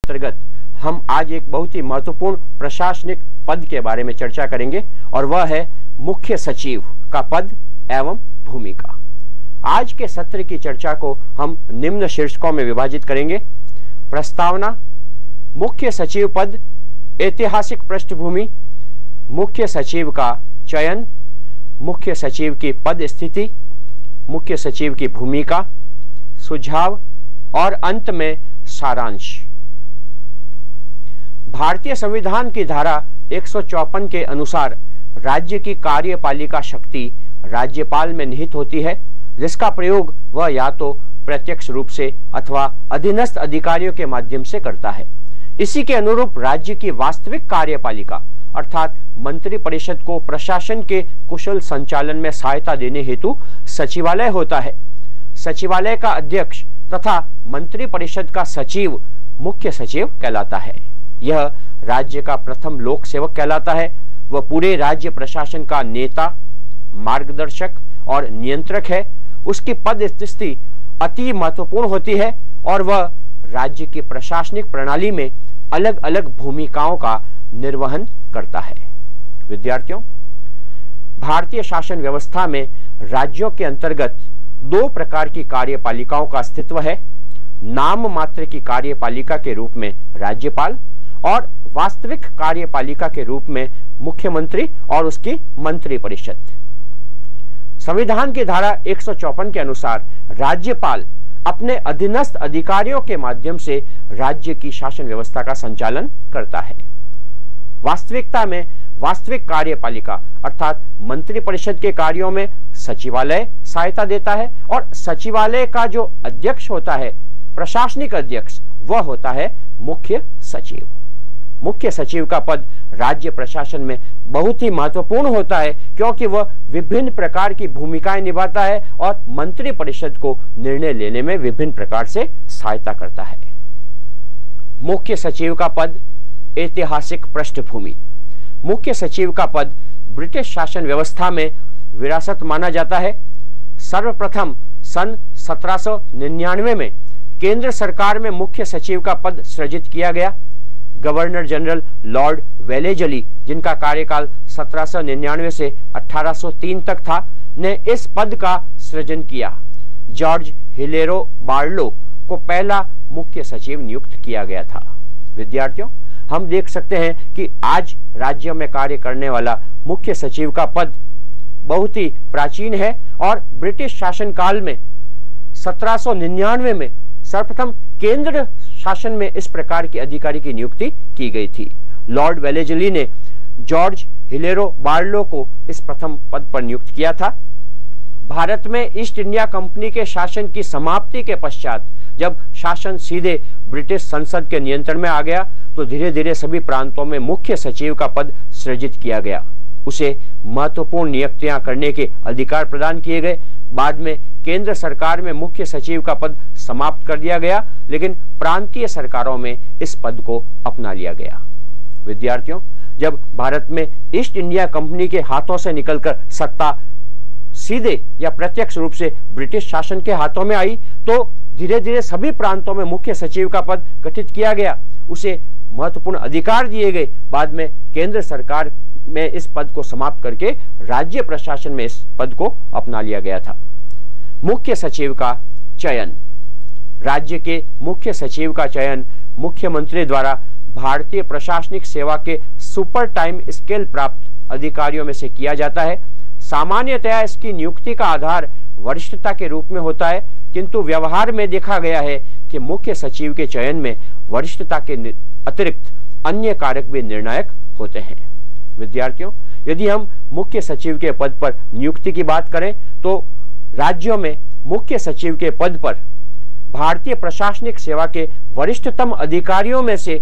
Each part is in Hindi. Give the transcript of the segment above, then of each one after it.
अंतर्गत हम आज एक बहुत ही महत्वपूर्ण प्रशासनिक पद के बारे में चर्चा करेंगे और वह है मुख्य सचिव का पद एवं भूमिका। आज के सत्र की चर्चा को हम निम्न शीर्षकों में विभाजित करेंगे। प्रस्तावना, मुख्य सचिव पद, ऐतिहासिक पृष्ठभूमि, मुख्य सचिव का चयन, मुख्य सचिव की पद स्थिति, मुख्य सचिव की भूमिका, सुझाव और अंत में सारांश। भारतीय संविधान की धारा 154 के अनुसार राज्य की कार्यपालिका शक्ति राज्यपाल में निहित होती है, जिसका प्रयोग वह या तो प्रत्यक्ष रूप से अथवा अधीनस्थ अधिकारियों के माध्यम से करता है। इसी के अनुरूप राज्य की वास्तविक कार्यपालिका अर्थात मंत्री परिषद को प्रशासन के कुशल संचालन में सहायता देने हेतु सचिवालय होता है। सचिवालय का अध्यक्ष तथा मंत्री परिषद का सचिव मुख्य सचिव कहलाता है। यह राज्य का प्रथम लोक सेवक कहलाता है। वह पूरे राज्य प्रशासन का नेता, मार्गदर्शक और नियंत्रक है। उसकी पद स्थिति अति महत्वपूर्ण होती है और वह राज्य की प्रशासनिक प्रणाली में अलग अलग भूमिकाओं का निर्वहन करता है। विद्यार्थियों, भारतीय शासन व्यवस्था में राज्यों के अंतर्गत दो प्रकार की कार्यपालिकाओं का अस्तित्व है। नाम मात्र की कार्यपालिका के रूप में राज्यपाल और वास्तविक कार्यपालिका के रूप में मुख्यमंत्री और उसकी मंत्री परिषद। संविधान की धारा 154 के अनुसार राज्यपाल अपने अधीनस्थ अधिकारियों के माध्यम से राज्य की शासन व्यवस्था का संचालन करता है। वास्तविकता में वास्तविक कार्यपालिका अर्थात मंत्री परिषद के कार्यों में सचिवालय सहायता देता है और सचिवालय का जो अध्यक्ष होता है, प्रशासनिक अध्यक्ष, वह होता है मुख्य सचिव। मुख्य सचिव का पद राज्य प्रशासन में बहुत ही महत्वपूर्ण होता है, क्योंकि वह विभिन्न प्रकार की भूमिकाएं निभाता है और मंत्री परिषद को निर्णय लेने में विभिन्न प्रकार से सहायता करता है। मुख्य सचिव का पद, ऐतिहासिक पृष्ठभूमि। मुख्य सचिव का पद ब्रिटिश शासन व्यवस्था में विरासत माना जाता है। सर्वप्रथम सन 1799 में केंद्र सरकार में मुख्य सचिव का पद सृजित किया गया। गवर्नर जनरल लॉर्ड वेलेजली, जिनका कार्यकाल 1799 से 1803 तक था, ने इस पद का सृजन किया। जॉर्ज हिलेरो बार्लो को पहला मुख्य सचिव नियुक्त किया गया था। विद्यार्थियों, हम देख सकते हैं कि आज राज्यों में कार्य करने वाला मुख्य सचिव का पद बहुत ही प्राचीन है और ब्रिटिश शासनकाल में 1799 में सर्वप्रथम केंद्र शासन में इस प्रकार के अधिकारी की नियुक्ति की गई थी। लॉर्ड वेलेजली ने जॉर्ज हिलेरो बार्लो को इस प्रथम पद पर नियुक्त किया था। भारत में ईस्ट इंडिया कंपनी के शासन की समाप्ति के पश्चात जब शासन सीधे ब्रिटिश संसद के नियंत्रण में आ गया, तो धीरे धीरे सभी प्रांतों में मुख्य सचिव का पद सृजित किया गया। उसे महत्वपूर्ण नियुक्तियां करने के अधिकार प्रदान किए गए। बाद में केंद्र सरकार में मुख्य सचिव का पद समाप्त कर दिया गया, लेकिन प्रांतीय सरकारों में इस पद को अपना लिया गया। विद्यार्थियों, जब भारत में ईस्ट इंडिया कंपनी के हाथों से निकलकर सत्ता सीधे या प्रत्यक्ष रूप से ब्रिटिश शासन के हाथों में आई, तो धीरे धीरे सभी प्रांतों में मुख्य सचिव का पद गठित किया गया। उसे महत्वपूर्ण अधिकार दिए गए। बाद में केंद्र सरकार में इस पद को समाप्त करके राज्य प्रशासन में इस पद को अपना लिया गया था। मुख्य सचिव का चयन। राज्य के मुख्य सचिव का चयन मुख्यमंत्री द्वारा भारतीय प्रशासनिक सेवा के सुपर टाइम स्केल प्राप्त अधिकारियों में से किया जाता है। सामान्यतया इसकी नियुक्ति का आधार वरिष्ठता के रूप में होता है, किंतु व्यवहार में देखा गया है कि मुख्य सचिव के चयन में वरिष्ठता के अतिरिक्त अन्य कारक भी निर्णायक होते हैं। विद्यार्थियों, यदि हम मुख्य सचिव के पद पर नियुक्ति की बात करें, तो राज्यों में मुख्य सचिव के पद पर भारतीय प्रशासनिक सेवा के वरिष्ठतम अधिकारियों में से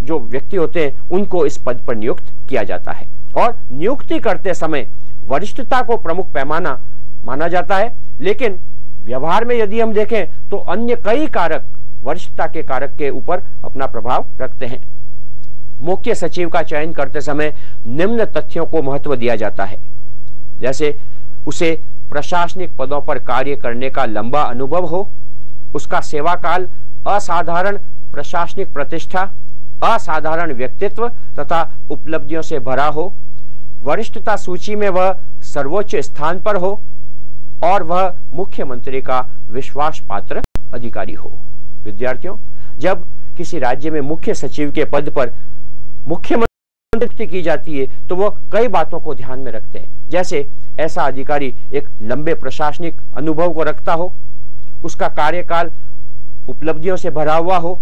जो व्यक्ति होते हैं, उनको इस पद पर नियुक्त किया जाता है और नियुक्ति करते समय वरिष्ठता को प्रमुख पैमाना माना जाता है। लेकिन व्यवहार में यदि हम देखें तो अन्य कई कारक वरिष्ठता के कारक के ऊपर अपना प्रभाव रखते हैं। मुख्य सचिव का चयन करते समय निम्न तथ्यों को महत्व दिया जाता है, जैसे उसे प्रशासनिक पदों पर कार्य करने का लंबा अनुभव हो, उसका सेवा काल असाधारण प्रशासनिक प्रतिष्ठा, असाधारण व्यक्तित्व तथा उपलब्धियों से भरा हो, वरिष्ठता सूची में वह सर्वोच्च स्थान पर हो और वह मुख्यमंत्री का विश्वास पात्र अधिकारी हो। विद्यार्थियों, जब किसी राज्य में मुख्य सचिव के पद पर मुख्यमंत्री की जाती है तो वह कई बातों को ध्यान में रखते हैं, जैसे ऐसा अधिकारी एक लंबे प्रशासनिक अनुभव को रखता हो, उसका कार्यकाल उपलब्धियों से भरा हुआ हो,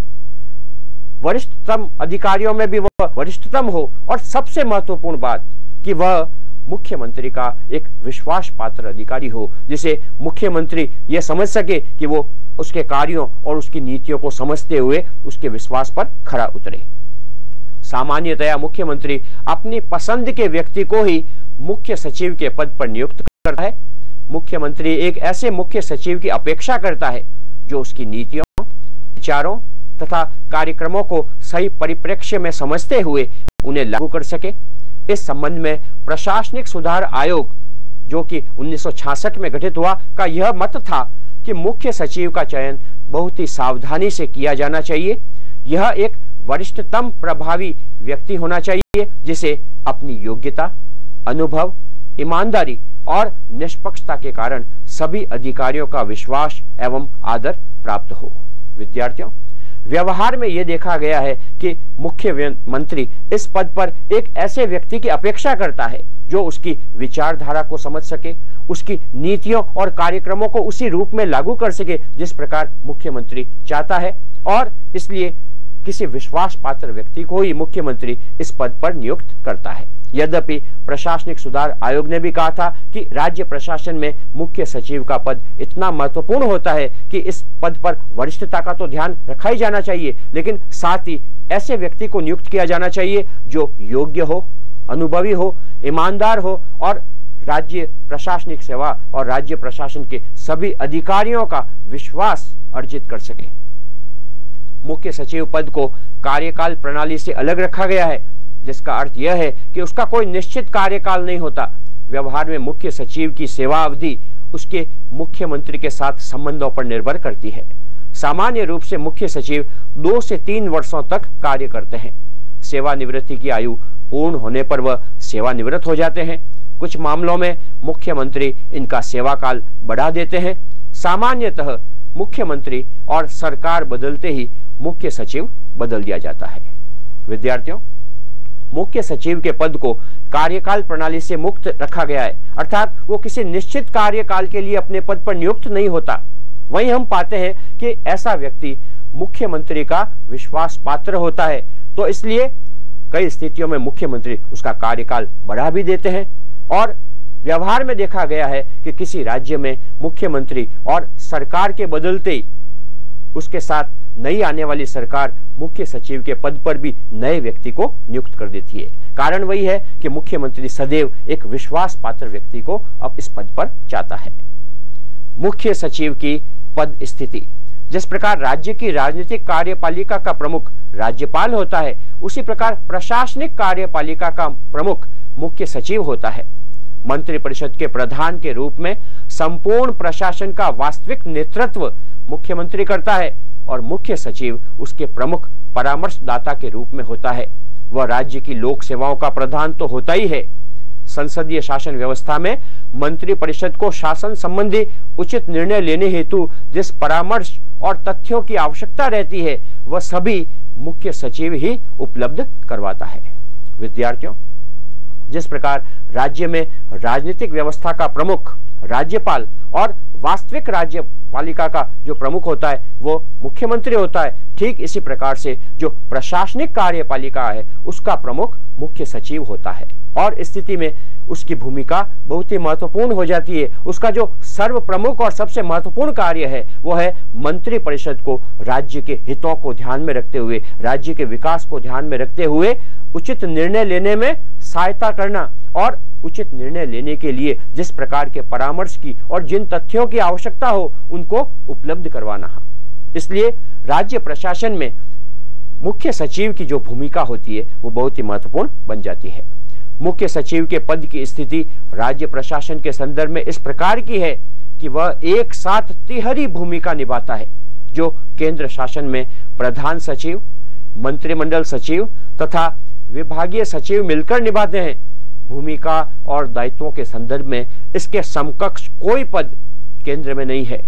वरिष्ठतम अधिकारियों में भी वह वरिष्ठतम हो और सबसे महत्वपूर्ण बात कि वह मुख्यमंत्री का एक विश्वास पात्र अधिकारी हो, जिसे मुख्यमंत्री यह समझ सके कि वो उसके कार्यों और उसकी नीतियों को समझते हुए उसके विश्वास पर खरा उतरे। सामान्यतया मुख्यमंत्री अपनी पसंद के व्यक्ति को ही मुख्य सचिव के पद पर नियुक्त करता है। मुख्यमंत्री एक ऐसे मुख्य सचिव की अपेक्षा करता है जो उसकी नीतियों, विचारों तथा कार्यक्रमों को सही परिप्रेक्ष्य में समझते हुए उन्हें लागू कर सके। इस संबंध में प्रशासनिक सुधार आयोग, जो कि 1966 में गठित हुआ, का यह मत था कि मुख्य सचिव का चयन बहुत ही सावधानी से किया जाना चाहिए। यह एक वरिष्ठतम प्रभावी व्यक्ति होना चाहिए जिसे अपनी योग्यता, अनुभव, ईमानदारी और निष्पक्षता के कारण सभी अधिकारियों का विश्वास एवं आदर प्राप्त हो। विद्यार्थियों, व्यवहार में यह देखा गया है कि मुख्यमंत्री इस पद पर एक ऐसे व्यक्ति की अपेक्षा करता है जो उसकी विचारधारा को समझ सके, उसकी नीतियों और कार्यक्रमों को उसी रूप में लागू कर सके जिस प्रकार मुख्यमंत्री चाहता है, और इसलिए किसी विश्वास पात्र व्यक्ति को ही मुख्यमंत्री इस पद पर नियुक्त करता है। यद्यपि प्रशासनिक सुधार आयोग ने भी कहा था कि राज्य प्रशासन में मुख्य सचिव का पद इतना महत्वपूर्ण होता है कि इस पद पर वरिष्ठता का तो ध्यान रखा ही जाना चाहिए, लेकिन साथ ही ऐसे व्यक्ति को नियुक्त किया जाना चाहिए जो योग्य हो, अनुभवी हो, ईमानदार हो और राज्य प्रशासनिक सेवा और राज्य प्रशासन के सभी अधिकारियों का विश्वास अर्जित कर सके। मुख्य सचिव पद को कार्यकाल प्रणाली से अलग रखा गया है, जिसका अर्थ यह है कि उसका कोई निश्चित कार्यकाल नहीं होता। व्यवहार में मुख्य सचिव की सेवा अवधि उसके मुख्यमंत्री के साथ संबंधों पर निर्भर करती है। सामान्य रूप से मुख्य सचिव 2 से 3 वर्षों तक कार्य करते हैं। सेवानिवृत्ति की आयु पूर्ण होने पर वह सेवानिवृत्त हो जाते हैं। कुछ मामलों में मुख्यमंत्री इनका सेवा काल बढ़ा देते हैं। सामान्यतः मुख्यमंत्री और सरकार बदलते ही मुख्य सचिव बदल दिया जाता है। विद्यार्थियों, मुख्य सचिव के पद को कार्यकाल प्रणाली से मुक्त रखा गया है, अर्थात वो किसी निश्चित कार्यकाल के लिए अपने पद पर नियुक्त नहीं होता। वहीं हम पाते हैं कि ऐसा व्यक्ति मुख्यमंत्री का विश्वास पात्र होता है, तो इसलिए कई स्थितियों में मुख्यमंत्री उसका कार्यकाल बढ़ा भी देते हैं। और व्यवहार में देखा गया है कि किसी राज्य में मुख्यमंत्री और सरकार के बदलते ही उसके साथ नई आने वाली सरकार मुख्य सचिव के पद पर भी नए व्यक्ति को नियुक्त कर देती है। कारण वही है कि मुख्यमंत्री सदैव एक विश्वास पात्र व्यक्ति को अब इस पद पर चाहता है। मुख्य सचिव की पद स्थिति। जिस प्रकार राज्य की राजनीतिक कार्यपालिका का प्रमुख राज्यपाल होता है, उसी प्रकार प्रशासनिक कार्यपालिका का प्रमुख मुख्य सचिव होता है। मंत्रिपरिषद के प्रधान के रूप में संपूर्ण प्रशासन का वास्तविक नेतृत्व मुख्यमंत्री करता है और मुख्य सचिव उसके प्रमुख परामर्शदाता के रूप में होता है। वह राज्य की लोक सेवाओं का प्रधान तो होता ही है। संसदीय शासन व्यवस्था में मंत्रिपरिषद को शासन संबंधी उचित निर्णय लेने हेतु जिस परामर्श और तथ्यों की आवश्यकता रहती है, वह सभी मुख्य सचिव ही उपलब्ध करवाता है। विद्यार्थियों, जिस प्रकार राज्य में राजनीतिक व्यवस्था का प्रमुख राज्यपाल और वास्तविक राज्यपालिका का जो प्रमुख होता है वो मुख्यमंत्री होता है, ठीक इसी प्रकार से जो प्रशासनिक कार्यपालिका है उसका प्रमुख मुख्य सचिव होता है। और इस स्थिति में उसकी भूमिका बहुत ही महत्वपूर्ण हो जाती है। उसका जो सर्व प्रमुख और सबसे महत्वपूर्ण कार्य है वो है मंत्रिपरिषद को राज्य के हितों को ध्यान में रखते हुए, राज्य के विकास को ध्यान में रखते हुए उचित निर्णय लेने में सहायता करना और उचित निर्णय लेने के लिए जिस प्रकार के परामर्श की और जिन तथ्यों की आवश्यकता हो उनको उपलब्ध करवाना। इसलिए राज्य प्रशासन में मुख्य सचिव की जो भूमिका होती है वो बहुत ही महत्वपूर्ण बन जाती है। मुख्य सचिव के पद की स्थिति राज्य प्रशासन के संदर्भ में इस प्रकार की है कि वह एक साथ तिहरी भूमिका निभाता है। जो केंद्र शासन में प्रधान सचिव, मंत्रिमंडल सचिव तथा विभागीय सचिव मिलकर निभाते हैं। भूमिका और दायित्वों के संदर्भ में इसके समकक्ष कोई पद केंद्र में नहीं है।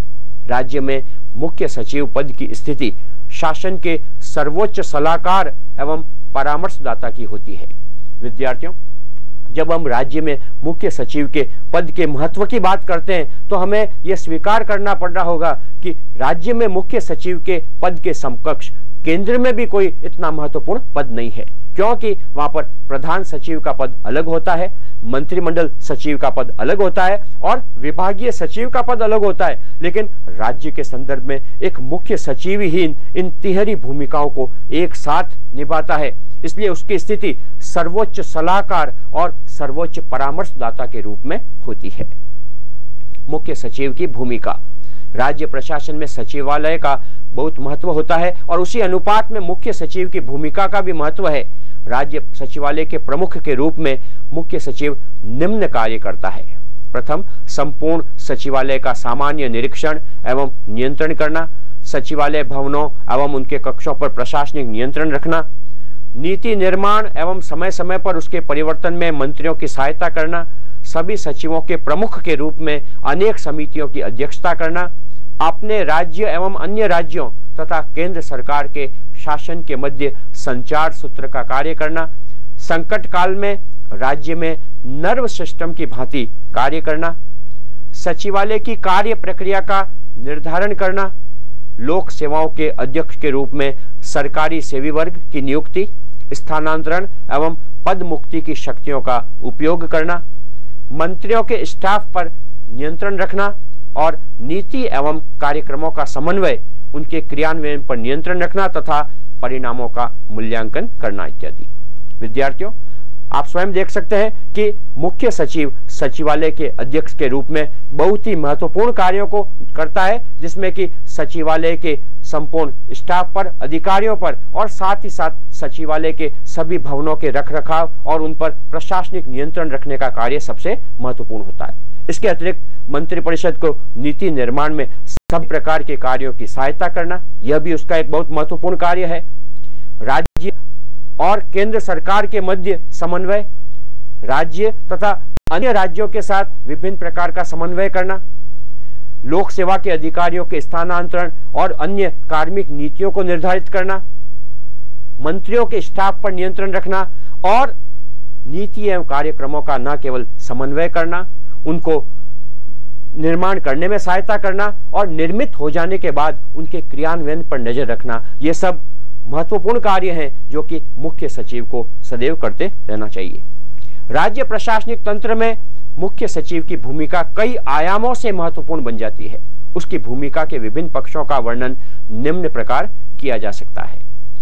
राज्य में मुख्य सचिव पद की स्थिति शासन के सर्वोच्च सलाहकार एवं परामर्शदाता की होती है। विद्यार्थियों, जब हम राज्य में मुख्य सचिव के पद के महत्व की बात करते हैं तो हमें यह स्वीकार करना पड़ रहा होगा कि राज्य में मुख्य सचिव के पद के समकक्ष केंद्र में भी कोई इतना महत्वपूर्ण पद नहीं है, क्योंकि वहां पर प्रधान सचिव का पद अलग होता है, मंत्रिमंडल सचिव का पद अलग होता है और विभागीय सचिव का पद अलग होता है। लेकिन राज्य के संदर्भ में एक मुख्य सचिव ही इन तिहरी भूमिकाओं को एक साथ निभाता है, इसलिए उसकी स्थिति सर्वोच्च सलाहकार और सर्वोच्च परामर्शदाता के रूप में होती है। मुख्य सचिव की भूमिका, राज्य प्रशासन में सचिवालय का बहुत महत्व होता है और उसी अनुपात में मुख्य सचिव की भूमिका का भी महत्व है। राज्य सचिवालय के प्रमुख के रूप में मुख्य सचिव निम्न कार्य करता है। प्रथम, संपूर्ण सचिवालय का सामान्य निरीक्षण एवं नियंत्रण करना, सचिवालय भवनों एवं उनके कक्षों पर प्रशासनिक नियंत्रण रखना, नीति निर्माण एवं समय समय पर उसके परिवर्तन में मंत्रियों की सहायता करना, सभी सचिवों के प्रमुख के रूप में अनेक समितियों की अध्यक्षता करना, अपने राज्य एवं अन्य राज्यों तथा केंद्र सरकार के शासन के मध्य संचार सूत्र का कार्य करना, संकट काल में राज्य में नर्व सिस्टम की भांति कार्य करना, सचिवालय की कार्य प्रक्रिया का निर्धारण करना, लोक सेवाओं के अध्यक्ष के रूप में सरकारी सेवी वर्ग की नियुक्ति, स्थानांतरण एवं पद मुक्ति की शक्तियों का उपयोग करना, मंत्रियों के स्टाफ पर नियंत्रण रखना और नीति एवं कार्यक्रमों का समन्वय, उनके क्रियान्वयन पर नियंत्रण रखना तथा परिणामों का मूल्यांकन करना इत्यादि। विद्यार्थियों, आप स्वयं देख सकते हैं कि मुख्य सचिव सचिवालय के अध्यक्ष के रूप में बहुत ही महत्वपूर्ण कार्यों को करता है, जिसमें कि सचिवालय के संपूर्ण स्टाफ पर, अधिकारियों पर और साथ ही साथ सचिवालय के सभी भवनों के रखरखाव और उन पर प्रशासनिक नियंत्रण रखने का कार्य सबसे महत्वपूर्ण होता है। इसके अतिरिक्त मंत्रिपरिषद को नीति निर्माण में सब प्रकार के कार्यों की सहायता करना, यह भी उसका एक बहुत महत्वपूर्ण कार्य है। राज्य और केंद्र सरकार के मध्य समन्वय, राज्य तथा अन्य राज्यों के साथ विभिन्न प्रकार का समन्वय करना, लोक सेवा के अधिकारियों के स्थानांतरण और अन्य कार्मिक नीतियों को निर्धारित करना, मंत्रियों के स्टाफ पर नियंत्रण रखना और नीति एवं कार्यक्रमों का न केवल समन्वय करना, उनको निर्माण करने में सहायता करना और निर्मित हो जाने के बाद उनके क्रियान्वयन पर नजर रखना, ये सब महत्वपूर्ण कार्य हैं जो कि मुख्य सचिव को सदैव करते रहना चाहिए। राज्य प्रशासनिक तंत्र में मुख्य सचिव की भूमिका कई आयामों से महत्वपूर्ण बन जाती है। उसकी भूमिका के विभिन्न पक्षों का वर्णन निम्न प्रकार किया जा सकता है।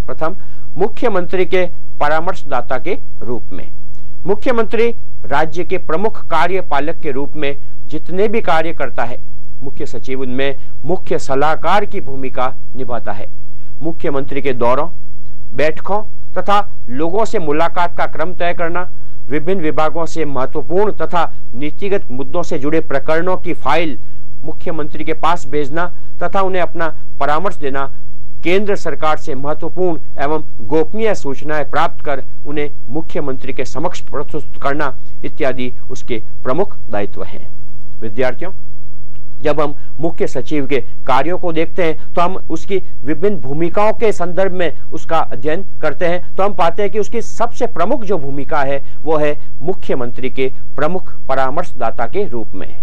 प्रथम, मुख्यमंत्री के परामर्शदाता के रूप में मुख्यमंत्री राज्य के प्रमुख कार्यपालक के रूप में जितने भी कार्य करता है, मुख्य सचिव उनमें मुख्य सलाहकार की भूमिका निभाता है। मुख्यमंत्री के दौरों, बैठकों तथा लोगों से मुलाकात का क्रम तय करना, विभिन्न विभागों से महत्वपूर्ण तथा नीतिगत मुद्दों से जुड़े प्रकरणों की फाइल मुख्यमंत्री के पास भेजना तथा उन्हें अपना परामर्श देना, केंद्र सरकार से महत्वपूर्ण एवं गोपनीय सूचनाएं प्राप्त कर उन्हें मुख्यमंत्री के समक्ष प्रस्तुत करना इत्यादि उसके प्रमुख दायित्व हैं। विद्यार्थियों, जब हम मुख्य सचिव के कार्यों को देखते हैं तो हम उसकी विभिन्न भूमिकाओं के संदर्भ में उसका अध्ययन करते हैं, तो हम पाते हैं कि उसकी सबसे प्रमुख जो भूमिका है वो है मुख्यमंत्री के प्रमुख परामर्शदाता के रूप में।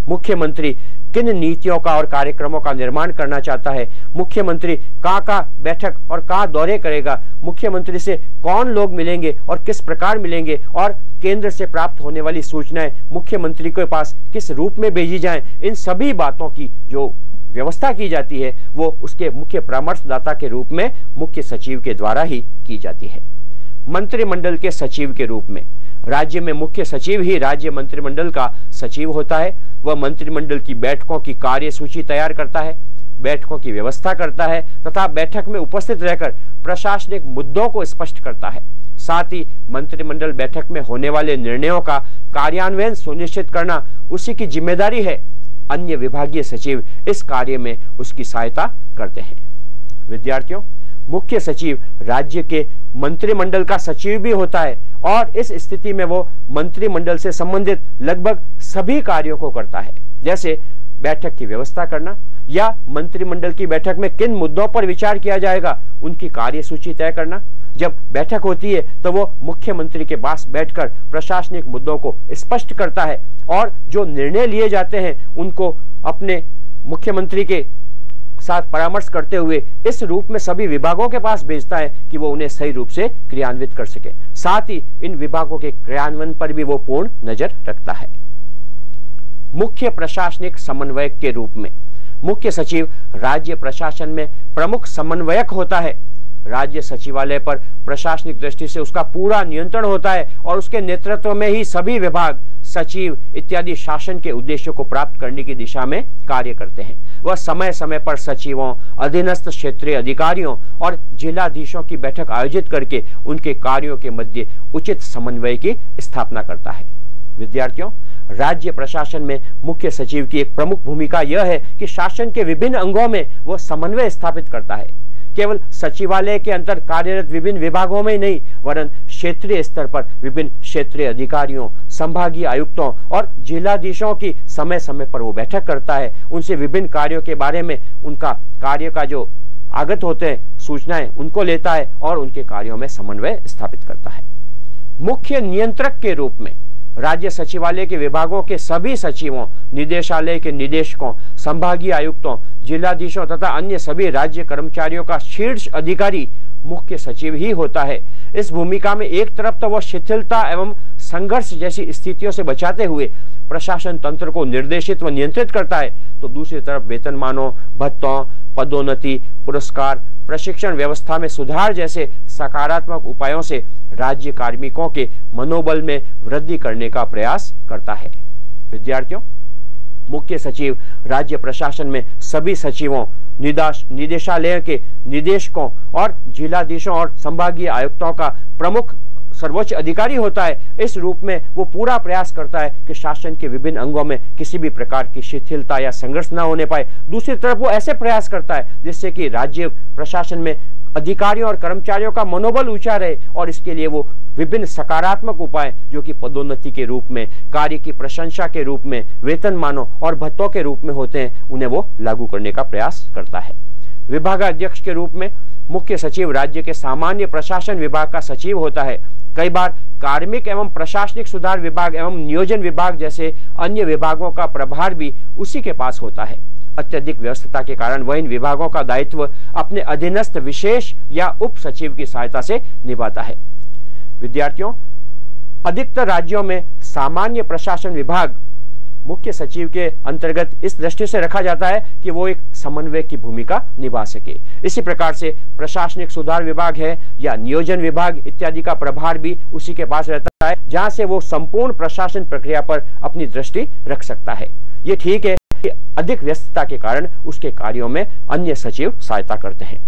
मुख्यमंत्री किन नीतियों का और कार्यक्रमों का निर्माण करना चाहता है, मुख्यमंत्री कहाँ बैठक और कहाँ दौरे करेगा, मुख्यमंत्री से कौन लोग मिलेंगे और किस प्रकार मिलेंगे, और केंद्र से प्राप्त होने वाली सूचनाएं मुख्यमंत्री के पास किस रूप में भेजी जाएं, इन सभी बातों की जो व्यवस्था की जाती है वो उसके मुख्य परामर्शदाता के रूप में मुख्य सचिव के द्वारा ही की जाती है। मंत्रिमंडल के सचिव के रूप में राज्य में मुख्य सचिव ही राज्य मंत्रिमंडल का सचिव होता है। वह मंत्रिमंडल की बैठकों की कार्य सूची तैयार करता है, बैठकों की व्यवस्था करता है तथा बैठक में उपस्थित रहकर प्रशासनिक मुद्दों को स्पष्ट करता है। साथ ही मंत्रिमंडल बैठक में होने वाले निर्णयों का कार्यान्वयन सुनिश्चित करना उसी की जिम्मेदारी है। अन्य विभागीय सचिव इस कार्य में उसकी सहायता करते हैं। विद्यार्थियों, मुख्य सचिव राज्य के मंत्रिमंडल का सचिव भी होता है और इस स्थिति में वो मंत्रिमंडल से संबंधित लगभग सभी कार्यों को करता है, जैसे बैठक की व्यवस्था करना या मंत्रिमंडल की बैठक में किन मुद्दों पर विचार किया जाएगा उनकी कार्यसूची तय करना। जब बैठक होती है तो वो मुख्यमंत्री के पास बैठकर प्रशासनिक मुद्दों को स्पष्ट करता है और जो निर्णय लिए जाते हैं उनको अपने मुख्यमंत्री के साथ परामर्श करते हुए इस रूप में सभी विभागों के पास भेजता है कि वो उन्हें सही रूप से क्रियान्वित कर सके। साथ ही इन विभागों के क्रियान्वयन पर भी वो पूर्ण नजर रखता है। मुख्य प्रशासनिक समन्वयक के रूप में मुख्य सचिव राज्य प्रशासन में प्रमुख समन्वयक होता है। राज्य सचिवालय पर प्रशासनिक दृष्टि से उसका पूरा नियंत्रण होता है और उसके नेतृत्व में ही सभी विभाग, सचिव इत्यादि शासन के उद्देश्यों को प्राप्त करने की दिशा में कार्य करते हैं। वह समय समय पर सचिवों, अधीनस्थ क्षेत्रीय अधिकारियों और जिलाधीशों की बैठक आयोजित करके उनके कार्यों के मध्य उचित समन्वय की स्थापना करता है। विद्यार्थियों, राज्य प्रशासन में मुख्य सचिव की एक प्रमुख भूमिका यह है कि शासन के विभिन्न अंगों में वह समन्वय स्थापित करता है। केवल सचिवालय के अंतर कार्यरत विभिन्न विभागों में ही नहीं, वरन क्षेत्रीय स्तर पर विभिन्न क्षेत्रीय अधिकारियों, संभागीय आयुक्तों और जिलाधीशों की समय समय पर वो बैठक करता है। उनसे विभिन्न कार्यों के बारे में, उनका कार्य का जो आगत होते हैं सूचनाएं, उनको लेता है और उनके कार्यों में समन्वय स्थापित करता है। मुख्य नियंत्रक के रूप में राज्य सचिवालय के विभागों के सभी सचिवों, निदेशालय के निदेशकों, संभागीय आयुक्तों, जिलाधीशों तथा अन्य सभी राज्य कर्मचारियों का शीर्ष अधिकारी मुख्य सचिव ही होता है। इस भूमिका में एक तरफ तो वह शिथिलता एवं संघर्ष जैसी स्थितियों से बचाते हुए प्रशासन तंत्र को निर्देशित व नियंत्रित करता है, तो दूसरी तरफ वेतनमानों, भत्तों, पदोन्नति, पुरस्कार, प्रशिक्षण व्यवस्था में सुधार जैसे सकारात्मक उपायों से राज्य कार्मिकों के मनोबल में वृद्धि करने का प्रयास करता है। विद्यार्थियों, मुख्य सचिव राज्य प्रशासन में सभी सचिवों, निदेशालय के निदेशकों और जिलाधीशों और संभागीय आयुक्तों का प्रमुख सर्वोच्च अधिकारी होता है। इस रूप में वो पूरा प्रयास करता है कि शासन के विभिन्न अंगों में किसी भी प्रकार की शिथिलता या संघर्ष न होने पाए। दूसरी तरफ वो ऐसे प्रयास करता है जिससे कि राज्य प्रशासन में अधिकारियों और कर्मचारियों का मनोबल ऊंचा रहे और इसके लिए वो विभिन्न सकारात्मक उपाय जो कि पदोन्नति के रूप में, कार्य की प्रशंसा के रूप में, वेतनमानों और भत्तों के रूप में होते हैं, उन्हें वो लागू करने का प्रयास करता है। विभागाध्यक्ष के रूप में मुख्य सचिव राज्य के सामान्य प्रशासन विभाग का सचिव होता है। कई बार कार्मिक एवं प्रशासनिक सुधार विभाग एवं नियोजन विभाग जैसे अन्य विभागों का प्रभार भी उसी के पास होता है। अत्यधिक व्यस्तता के कारण वह इन विभागों का दायित्व अपने अधीनस्थ विशेष या उप सचिव की सहायता से निभाता है। विद्यार्थियों, अधिकतर राज्यों में सामान्य प्रशासन विभाग मुख्य सचिव के अंतर्गत इस दृष्टि से रखा जाता है कि वो एक समन्वय की भूमिका निभा सके। इसी प्रकार से प्रशासनिक सुधार विभाग है या नियोजन विभाग इत्यादि का प्रभार भी उसी के पास रहता है, जहां से वो संपूर्ण प्रशासन प्रक्रिया पर अपनी दृष्टि रख सकता है। ये ठीक है कि अधिक व्यस्तता के कारण उसके कार्यों में अन्य सचिव सहायता करते हैं।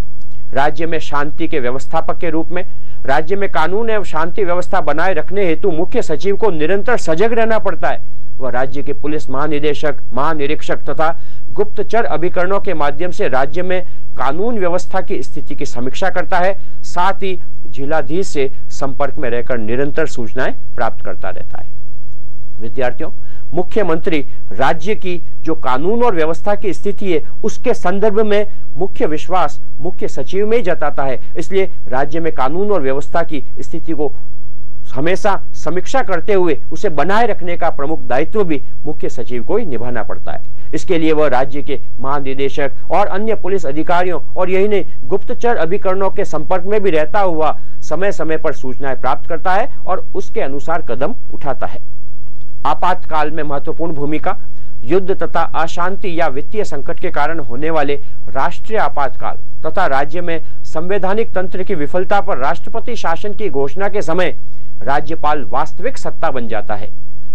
राज्य में शांति के व्यवस्थापक के रूप में राज्य में कानून एवं शांति व्यवस्था बनाए रखने हेतु मुख्य सचिव को निरंतर सजग रहना पड़ता है। वह राज्य के पुलिस महानिदेशक, महानिरीक्षक तथा गुप्तचर अभिकरणों के माध्यम से राज्य में कानून व्यवस्था की स्थिति की समीक्षा करता है। साथ ही जिलाधीश से संपर्क में रहकर निरंतर सूचनाएं प्राप्त करता रहता है। विद्यार्थियों, मुख्यमंत्री राज्य की जो कानून और व्यवस्था की स्थिति है उसके संदर्भ में मुख्य विश्वास मुख्य सचिव में ही जताता है। इसलिए राज्य में कानून और व्यवस्था की स्थिति को हमेशा समीक्षा करते हुए उसे बनाए रखने का प्रमुख दायित्व भी मुख्य सचिव को ही निभाना पड़ता है। इसके लिए वह राज्य के महानिदेशक और अन्य पुलिस अधिकारियों और यही नहीं गुप्तचर अभिकरणों के संपर्क में भी रहता हुआ समय समय पर सूचनाएं प्राप्त करता है और उसके अनुसार कदम उठाता है। आपातकाल में महत्वपूर्ण भूमिका युद्ध तथा अशांति या वित्तीय संकट के कारण होने वाले राष्ट्रीय आपातकाल तथा राज्य में संवैधानिक तंत्र की विफलता पर राष्ट्रपति शासन की घोषणा के समय राज्यपाल वास्तविक सत्ता बन जाता है।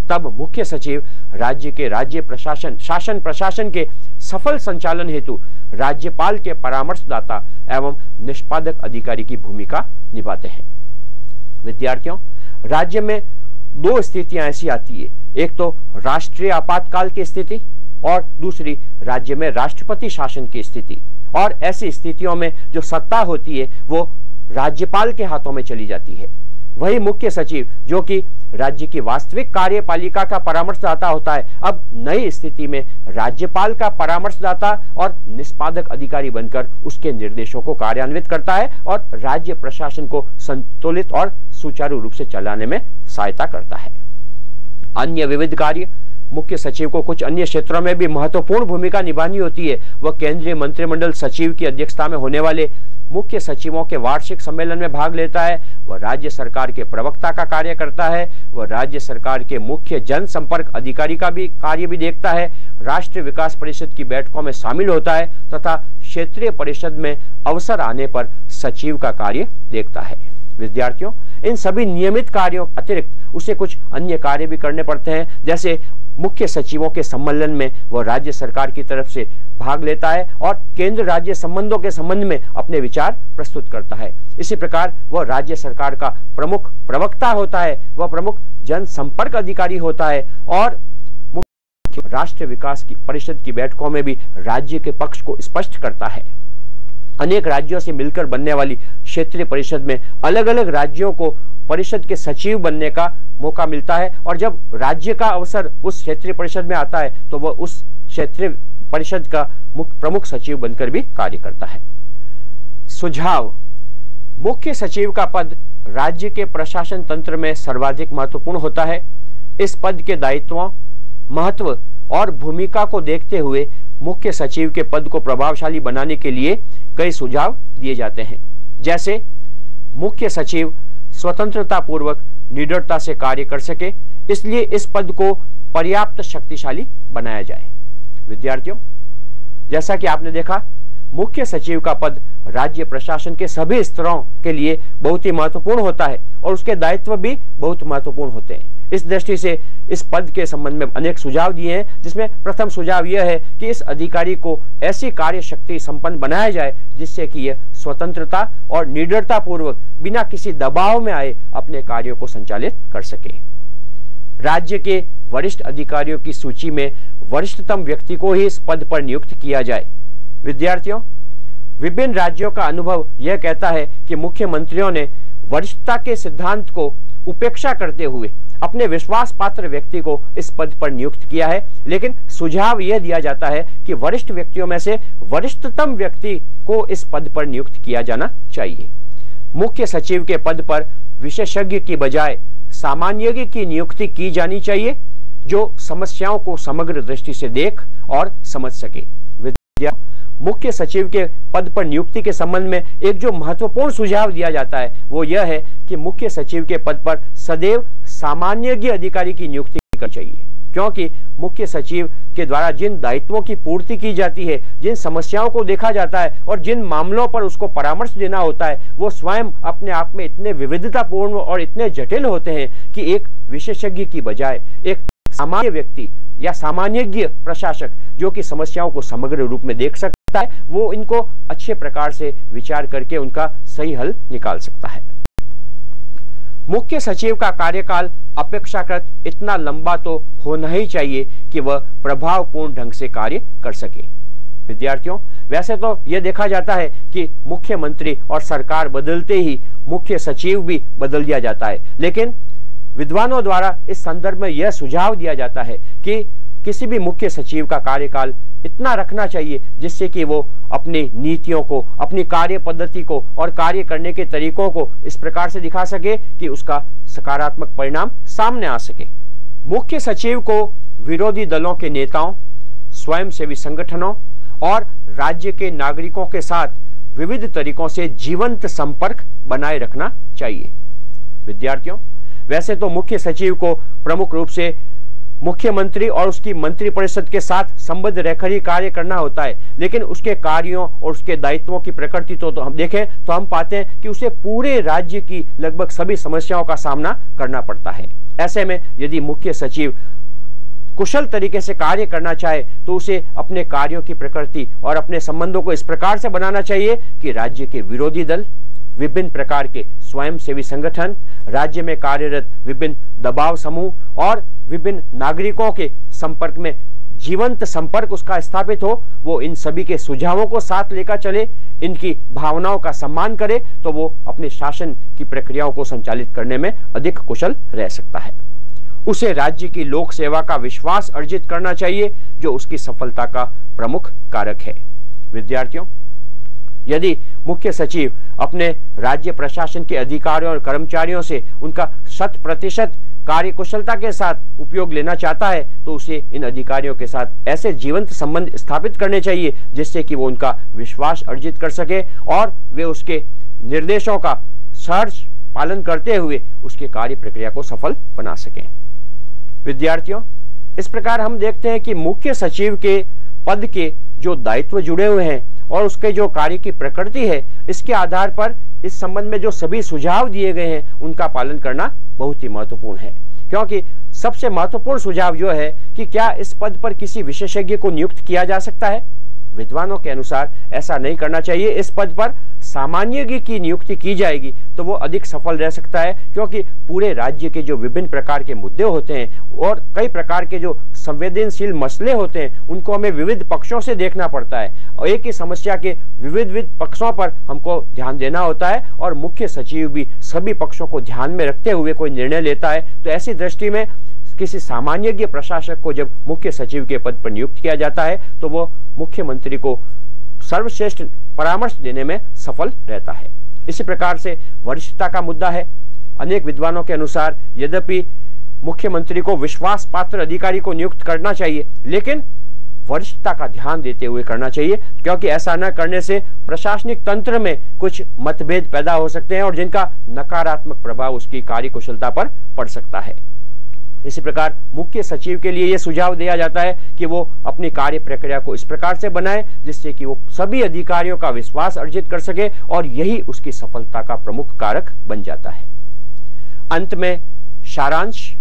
तब मुख्य सचिव राज्य के शासन प्रशासन के सफल संचालन हेतु राज्यपाल के परामर्शदाता एवं निष्पादक अधिकारी की भूमिका निभाते हैं। विद्यार्थियों, राज्य में दो स्थितियां ऐसी आती है, एक तो राष्ट्रीय आपातकाल की स्थिति और दूसरी राज्य में राष्ट्रपति शासन की स्थिति। और ऐसी स्थितियों में जो सत्ता होती है वो राज्यपाल के हाथों में चली जाती है। वही मुख्य सचिव जो कि राज्य की वास्तविक कार्यपालिका का परामर्शदाता होता है, अब नई स्थिति में राज्यपाल का परामर्शदाता और निष्पादक अधिकारी बनकर उसके निर्देशों को कार्यान्वित करता है और राज्य प्रशासन को संतुलित और सुचारू रूप से चलाने में सहायता करता है। अन्य विविध कार्य मुख्य सचिव को कुछ अन्य क्षेत्रों में भी महत्वपूर्ण भूमिका निभानी होती है। वह केंद्रीय मंत्रिमंडल सचिव की अध्यक्षता में होने वाले मुख्य सचिवों के वार्षिक सम्मेलन में भाग लेता है। वह राज्य सरकार के प्रवक्ता का कार्य करता है। वह राज्य सरकार के मुख्य जनसंपर्क अधिकारी का भी कार्य भी देखता है। राष्ट्रीय विकास परिषद की बैठकों में शामिल होता है तथा क्षेत्रीय परिषद में अवसर आने पर सचिव का कार्य देखता है। विद्यार्थियों, इन सभी नियमित कार्यों अतिरिक्त उसे कुछ अन्य कार्य भी करने पड़ते हैं, जैसे मुख्य सचिवों के सम्मेलन में वह राज्य सरकार की तरफ से भाग लेता है और केंद्र राज्य संबंधों के संबंध में अपने विचार प्रस्तुत करता है। इसी प्रकार वह राज्य सरकार का प्रमुख प्रवक्ता होता है, वह प्रमुख जनसंपर्क अधिकारी होता है और राष्ट्रीय विकास की परिषद की बैठकों में भी राज्य के पक्ष को स्पष्ट करता है। अनेक राज्यों से मिलकर बनने वाली क्षेत्रीय परिषद में अलग अलग राज्यों को परिषद के सचिव बनने का मौका मिलता है और जब राज्य का अवसर उस क्षेत्रीय परिषद में आता है तो वह उस क्षेत्रीय परिषद का प्रमुख सचिव बनकर भी कार्य करता है। सुझाव: मुख्य सचिव का पद राज्य के प्रशासन तंत्र में सर्वाधिक महत्वपूर्ण होता है। इस पद के दायित्वों, महत्व और भूमिका को देखते हुए मुख्य सचिव के पद को प्रभावशाली बनाने के लिए कई सुझाव दिए जाते हैं। जैसे मुख्य सचिव स्वतंत्रता पूर्वक निडरता से कार्य कर सके, इसलिए इस पद को पर्याप्त शक्तिशाली बनाया जाए। विद्यार्थियों, जैसा कि आपने देखा, मुख्य सचिव का पद राज्य प्रशासन के सभी स्तरों के लिए बहुत ही महत्वपूर्ण होता है और उसके दायित्व भी बहुत महत्वपूर्ण होते हैं। इस दृष्टि से इस पद के संबंध में अनेक सुझाव दिए हैं, जिसमें प्रथम सुझाव यह है कि इस अधिकारी को ऐसी कार्य शक्ति संपन्न बनाया जाए जिससे कि यह स्वतंत्रता और निडरता पूर्वक बिना किसी दबाव में आए अपने कार्यों को संचालित कर सके। राज्य के वरिष्ठ अधिकारियों की सूची में वरिष्ठतम व्यक्ति को ही इस पद पर नियुक्त किया जाए। विद्यार्थियों, विभिन्न राज्यों का अनुभव यह कहता है कि मुख्यमंत्रियों ने वरिष्ठता के सिद्धांत को उपेक्षा करते हुए अपने विश्वास पात्र व्यक्ति को इस पद पर नियुक्त किया है, लेकिन सुझाव यह दिया जाता है कि वरिष्ठ व्यक्तियों में से वरिष्ठतम व्यक्ति को इस पद पर नियुक्त किया जाना चाहिए। मुख्य सचिव के पद पर विशेषज्ञ की बजाय सामान्यज्ञ की नियुक्ति की जानी चाहिए, जो समस्याओं को समग्र दृष्टि से देख और समझ सके। मुख्य सचिव के पद पर नियुक्ति के संबंध में एक जो महत्वपूर्ण सुझाव दिया जाता है वो यह है कि मुख्य सचिव के पद पर सदैव सामान्यज्ञ अधिकारी की नियुक्ति करनी चाहिए, क्योंकि मुख्य सचिव के द्वारा जिन दायित्वों की पूर्ति की जाती है, जिन समस्याओं को देखा जाता है और जिन मामलों पर उसको परामर्श देना होता है, वो स्वयं अपने आप में इतने विविधतापूर्ण और इतने जटिल होते हैं कि एक विशेषज्ञ की बजाय एक सामान्य व्यक्ति या सामान्यज्ञ प्रशासक जो कि समस्याओं को समग्र रूप में देख सकता है, वो इनको अच्छे प्रकार से विचार करके उनका सही हल निकाल सकता है। मुख्य सचिव का कार्यकाल अपेक्षाकृत इतना लंबा तो होना ही चाहिए कि वह प्रभावपूर्ण ढंग से कार्य कर सके। विद्यार्थियों, वैसे तो यह देखा जाता है कि मुख्यमंत्री और सरकार बदलते ही मुख्य सचिव भी बदल दिया जाता है, लेकिन विद्वानों द्वारा इस संदर्भ में यह सुझाव दिया जाता है कि किसी भी मुख्य सचिव का कार्यकाल इतना रखना चाहिए जिससे कि वो अपनी नीतियों को, अपनी कार्य पद्धति को और कार्य करने के तरीकों को इस प्रकार से दिखा सके कि उसका सकारात्मक परिणाम सामने आ सके। मुख्य सचिव को विरोधी दलों के नेताओं, स्वयंसेवी संगठनों और राज्य के नागरिकों के साथ विविध तरीकों से जीवंत संपर्क बनाए रखना चाहिए। विद्यार्थियों, वैसे तो मुख्य सचिव को प्रमुख रूप से मुख्यमंत्री और उसकी मंत्रिपरिषद के साथ संबद्ध रहकर ही कार्य करना होता है, लेकिन उसके कार्यों और उसके दायित्वों की प्रकृति तो हम देखें तो हम पाते हैं कि उसे पूरे राज्य की लगभग सभी समस्याओं का सामना करना पड़ता है। ऐसे में यदि मुख्य सचिव कुशल तरीके से कार्य करना चाहे तो उसे अपने कार्यों की प्रकृति और अपने संबंधों को इस प्रकार से बनाना चाहिए कि राज्य के विरोधी दल, विभिन्न प्रकार के स्वयंसेवी संगठन, राज्य में कार्यरत विभिन्न दबाव समूह और विभिन्न नागरिकों के संपर्क में जीवंत संपर्क उसका स्थापित हो, वो इन सभी के सुझावों को साथ लेकर चले, इनकी भावनाओं का सम्मान करे, तो वो अपने शासन की प्रक्रियाओं को संचालित करने में अधिक कुशल रह सकता है। उसे राज्य की लोक सेवा का विश्वास अर्जित करना चाहिए, जो उसकी सफलता का प्रमुख कारक है। विद्यार्थियों, यदि मुख्य सचिव अपने राज्य प्रशासन के अधिकारियों और कर्मचारियों से उनका 100% कार्यकुशलता के साथ उपयोग लेना चाहता है, तो उसे इन अधिकारियों के साथ ऐसे जीवंत संबंध स्थापित करने चाहिए जिससे कि वो उनका विश्वास अर्जित कर सके और वे उसके निर्देशों का सहर्ष पालन करते हुए उसके कार्य प्रक्रिया को सफल बना सकें। विद्यार्थियों, इस प्रकार हम देखते हैं कि मुख्य सचिव के पद के जो दायित्व जुड़े हुए हैं और उसके जो कार्य की प्रकृति है, इसके आधार पर इस संबंध में जो सभी सुझाव दिए गए हैं उनका पालन करना बहुत ही महत्वपूर्ण है। क्योंकि सबसे महत्वपूर्ण सुझाव जो है कि क्या इस पद पर किसी विशेषज्ञ को नियुक्त किया जा सकता है? विद्वानों के अनुसार ऐसा नहीं करना चाहिए। इस पद पर सामान्यज्ञ की नियुक्ति की जाएगी तो वो अधिक सफल रह सकता है, क्योंकि पूरे राज्य के जो विभिन्न प्रकार के मुद्दे होते हैं और कई प्रकार के जो संवेदनशील मसले होते हैं उनको हमें विविध पक्षों से देखना पड़ता है और एक ही समस्या के विविध पक्षों पर हमको ध्यान देना होता है और मुख्य सचिव भी सभी पक्षों को ध्यान में रखते हुए कोई निर्णय लेता है। तो ऐसी दृष्टि में किसी सामान्यज्ञ प्रशासक को जब मुख्य सचिव के पद पर नियुक्त किया जाता है तो वो मुख्यमंत्री को सर्वश्रेष्ठ परामर्श देने में सफल रहता है। इसी प्रकार से वरिष्ठता का मुद्दा है। अनेक विद्वानों के अनुसार यद्यपि मुख्यमंत्री को विश्वास पात्र अधिकारी को नियुक्त करना चाहिए, लेकिन वरिष्ठता का ध्यान देते हुए करना चाहिए, क्योंकि ऐसा न करने से प्रशासनिक तंत्र में कुछ मतभेद पैदा हो सकते हैं और जिनका नकारात्मक प्रभाव उसकी कार्यकुशलता पर पड़ सकता है। इसी प्रकार मुख्य सचिव के लिए यह सुझाव दिया जाता है कि वो अपनी कार्य प्रक्रिया को इस प्रकार से बनाए जिससे कि वो सभी अधिकारियों का विश्वास अर्जित कर सके और यही उसकी सफलता का प्रमुख कारक बन जाता है। अंत में सारांश,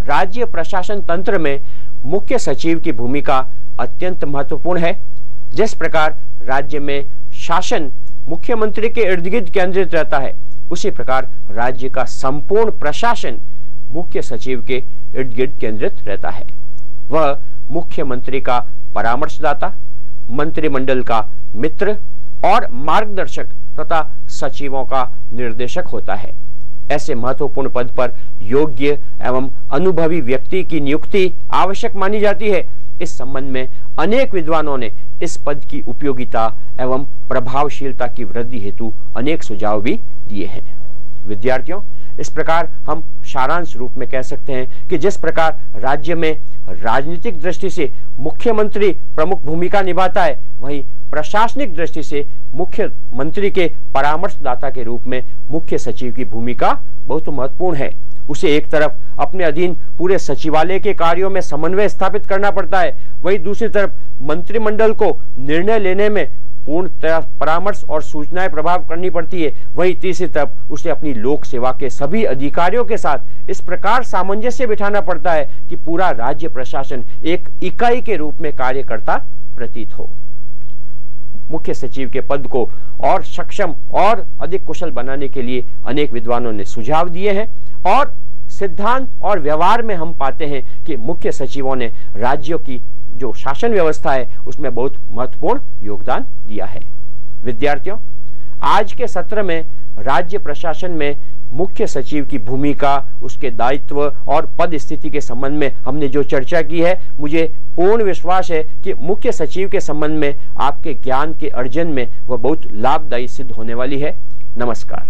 राज्य प्रशासन तंत्र में मुख्य सचिव की भूमिका अत्यंत महत्वपूर्ण है। जिस प्रकार राज्य में शासन मुख्यमंत्री के इर्द गिर्द केंद्रित रहता है, उसी प्रकार राज्य का संपूर्ण प्रशासन मुख्य सचिव के इर्द गिर्द केंद्रित रहता है। वह मुख्यमंत्री का परामर्शदाता, मंत्रिमंडल का मित्र और मार्गदर्शक तथा सचिवों का निर्देशक होता है। ऐसे महत्वपूर्ण पद पर योग्य एवं अनुभवी व्यक्ति की नियुक्ति आवश्यक मानी जाती है। इस संबंध में अनेक विद्वानों ने इस पद की उपयोगिता एवं प्रभावशीलता की वृद्धि हेतु अनेक सुझाव भी दिए हैं। विद्यार्थियों, इस प्रकार हम सारांश रूप में कह सकते हैं कि जिस प्रकार राज्य में राजनीतिक दृष्टि से मुख्यमंत्री प्रमुख भूमिका निभाता है, वहीं प्रशासनिक दृष्टि से मुख्यमंत्री के परामर्शदाता के रूप में मुख्य सचिव की भूमिका बहुत महत्वपूर्ण है। उसे एक तरफ अपने अधीन पूरे सचिवालय के कार्यों में समन्वय स्थापित करना पड़ता है, वहीं दूसरी तरफ मंत्रिमंडल को निर्णय लेने में पूर्ण परामर्श और सूचनाएं प्रभाव करनी पड़ती है। वहीं तीसरी तरफ उसे अपनी लोक सेवा के सभी अधिकारियों के साथ इस प्रकार सामंजस्य बिठाना पड़ता है कि पूरा राज्य प्रशासन एक इकाई के रूप में कार्य करता प्रतीत हो। मुख्य सचिव के पद को और सक्षम और अधिक कुशल बनाने के लिए अनेक विद्वानों ने सुझाव दिए हैं और सिद्धांत और व्यवहार में हम पाते हैं कि मुख्य सचिवों ने राज्यों की जो शासन व्यवस्था है उसमें बहुत महत्वपूर्ण योगदान दिया है। विद्यार्थियों, आज के सत्र में राज्य प्रशासन में मुख्य सचिव की भूमिका, उसके दायित्व और पद स्थिति के संबंध में हमने जो चर्चा की है, मुझे पूर्ण विश्वास है कि मुख्य सचिव के संबंध में आपके ज्ञान के अर्जन में वह बहुत लाभदायी सिद्ध होने वाली है। नमस्कार।